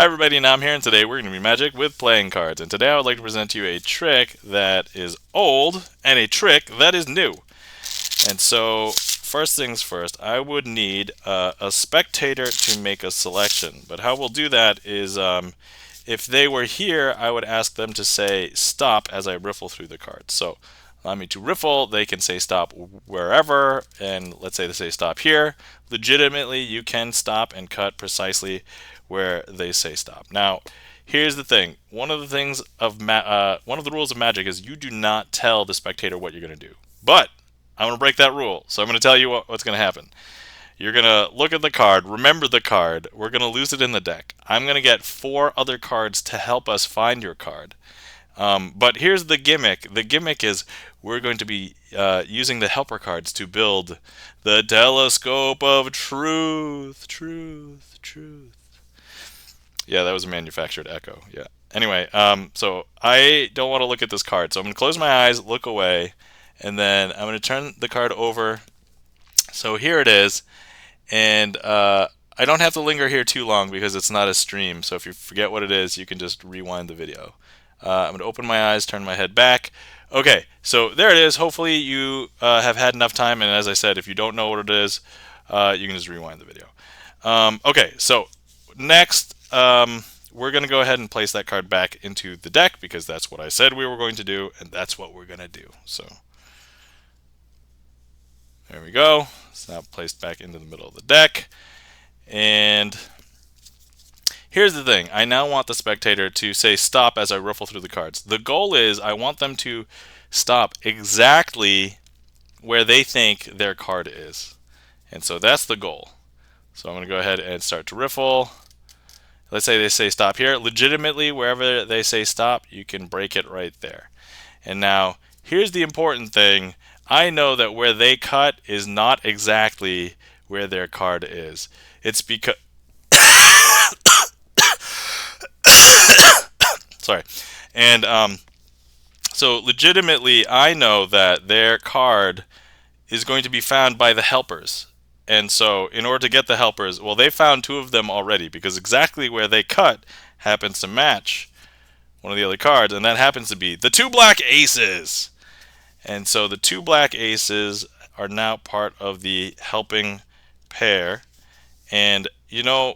Hi everybody, now I'm here, and today we're going to be magic with playing cards. And today I would like to present to you a trick that is old and a trick that is new. And so, first things first, I would need a spectator to make a selection. But how we'll do that is, if they were here, I would ask them to say stop as I riffle through the cards. So, allow me to riffle, they can say stop wherever, and let's say they say stop here. Legitimately, you can stop and cut precisely where they say stop. Now, here's the thing. One of the things of one of the rules of magic is you do not tell the spectator what you're going to do. But I'm going to break that rule, so I'm going to tell you what's going to happen. You're going to look at the card, remember the card, we're going to lose it in the deck. I'm going to get 4 other cards to help us find your card. But here's the gimmick. The gimmick is we're going to be using the helper cards to build the telescope of truth. Truth, truth. Yeah, that was a manufactured echo. Yeah. Anyway, so I don't want to look at this card. So I'm going to close my eyes, look away, and then I'm going to turn the card over. So here it is. And I don't have to linger here too long because it's not a stream. So if you forget what it is, you can just rewind the video. I'm going to open my eyes, turn my head back. Okay, so there it is. Hopefully you have had enough time. And as I said, if you don't know what it is, you can just rewind the video. Okay, so next, we're going to go ahead and place that card back into the deck because that's what I said we were going to do, and that's what we're going to do. So there we go. It's now placed back into the middle of the deck. And here's the thing. I now want the spectator to say stop as I riffle through the cards. The goal is I want them to stop exactly where they think their card is. And so that's the goal. So I'm going to go ahead and start to riffle. Let's say they say stop here. Legitimately, wherever they say stop, you can break it right there. And now, here's the important thing. I know that where they cut is not exactly where their card is. It's because... Sorry. And so legitimately, I know that their card is going to be found by the helpers. And so in order to get the helpers, well, they found 2 of them already because exactly where they cut happens to match one of the other cards, and that happens to be the 2 black aces. And so the 2 black aces are now part of the helping pair. And, you know,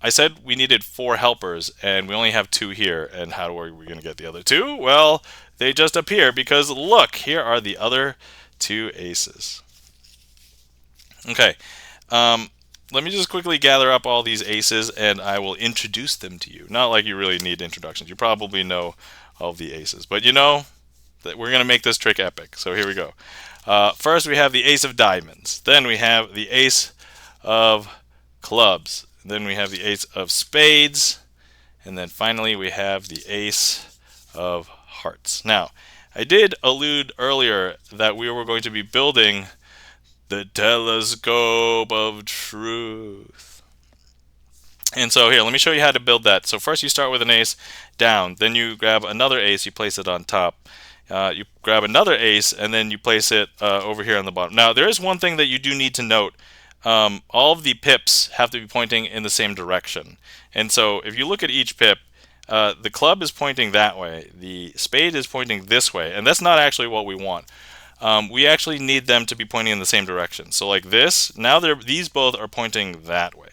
I said we needed 4 helpers, and we only have 2 here. And how are we going to get the other 2? Well, they just appear because, look, here are the other 2 aces. Okay, let me just quickly gather up all these aces, and I will introduce them to you. Not like you really need introductions. You probably know all the aces. But you know that we're going to make this trick epic. So here we go. First, we have the ace of diamonds. Then we have the ace of clubs. Then we have the ace of spades. And then finally, we have the ace of hearts. Now, I did allude earlier that we were going to be building the telescope of truth. And so here, let me show you how to build that. So first you start with an ace down, then you grab another ace, you place it on top. You grab another ace, and then you place it over here on the bottom. Now there is one thing that you do need to note. All of the pips have to be pointing in the same direction. And so if you look at each pip, the club is pointing that way, the spade is pointing this way, and that's not actually what we want. We actually need them to be pointing in the same direction. So like this, now these both are pointing that way.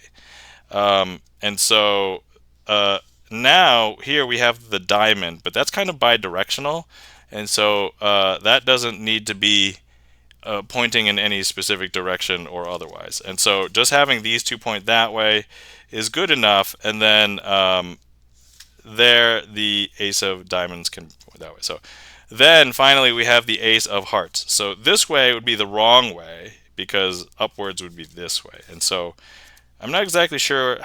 And so now here we have the diamond, but that's kind of bidirectional. And so that doesn't need to be pointing in any specific direction or otherwise. And so just having these 2 point that way is good enough. And then there the ace of diamonds can point that way. So then finally we have the ace of hearts. So this way would be the wrong way because upwards would be this way. And so I'm not exactly sure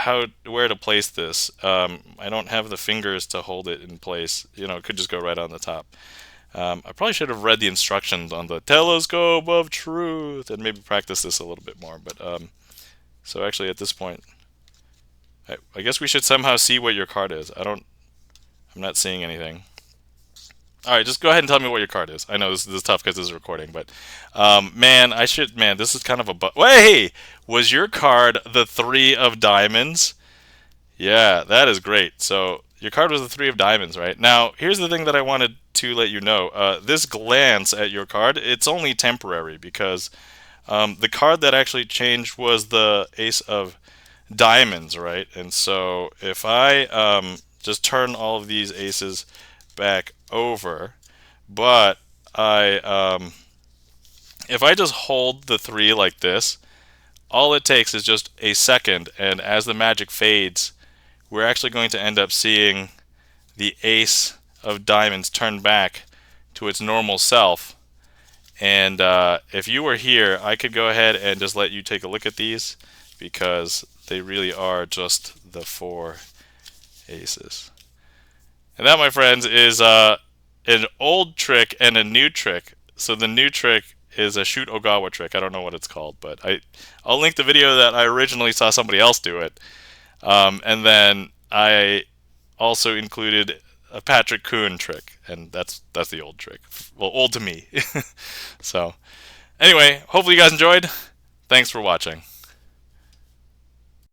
where to place this. I don't have the fingers to hold it in place. You know, it could just go right on the top. I probably should have read the instructions on the telescope of truth and maybe practice this a little bit more. But so actually at this point, I guess we should somehow see what your card is. I'm not seeing anything. All right, just go ahead and tell me what your card is. I know this is tough because this is recording, but man, this is kind of a wait, was your card the 3 of diamonds? Yeah, that is great. So your card was the three of diamonds, right? Now, here's the thing that I wanted to let you know. This glance at your card, it's only temporary because the card that actually changed was the ace of diamonds, right? And so if I just turn all of these aces back over, but if I just hold the three like this, all it takes is just a second, and as the magic fades, we're actually going to end up seeing the ace of diamonds turn back to its normal self. And if you were here, I could go ahead and just let you take a look at these because they really are just the four aces. And that, my friends, is an old trick and a new trick. So the new trick is a shoot Ogawa trick. I don't know what it's called, but I'll link the video that I originally saw somebody else do it. And then I also included a Patrick Kun trick, and that's the old trick. Well, old to me. So anyway, hopefully you guys enjoyed. Thanks for watching.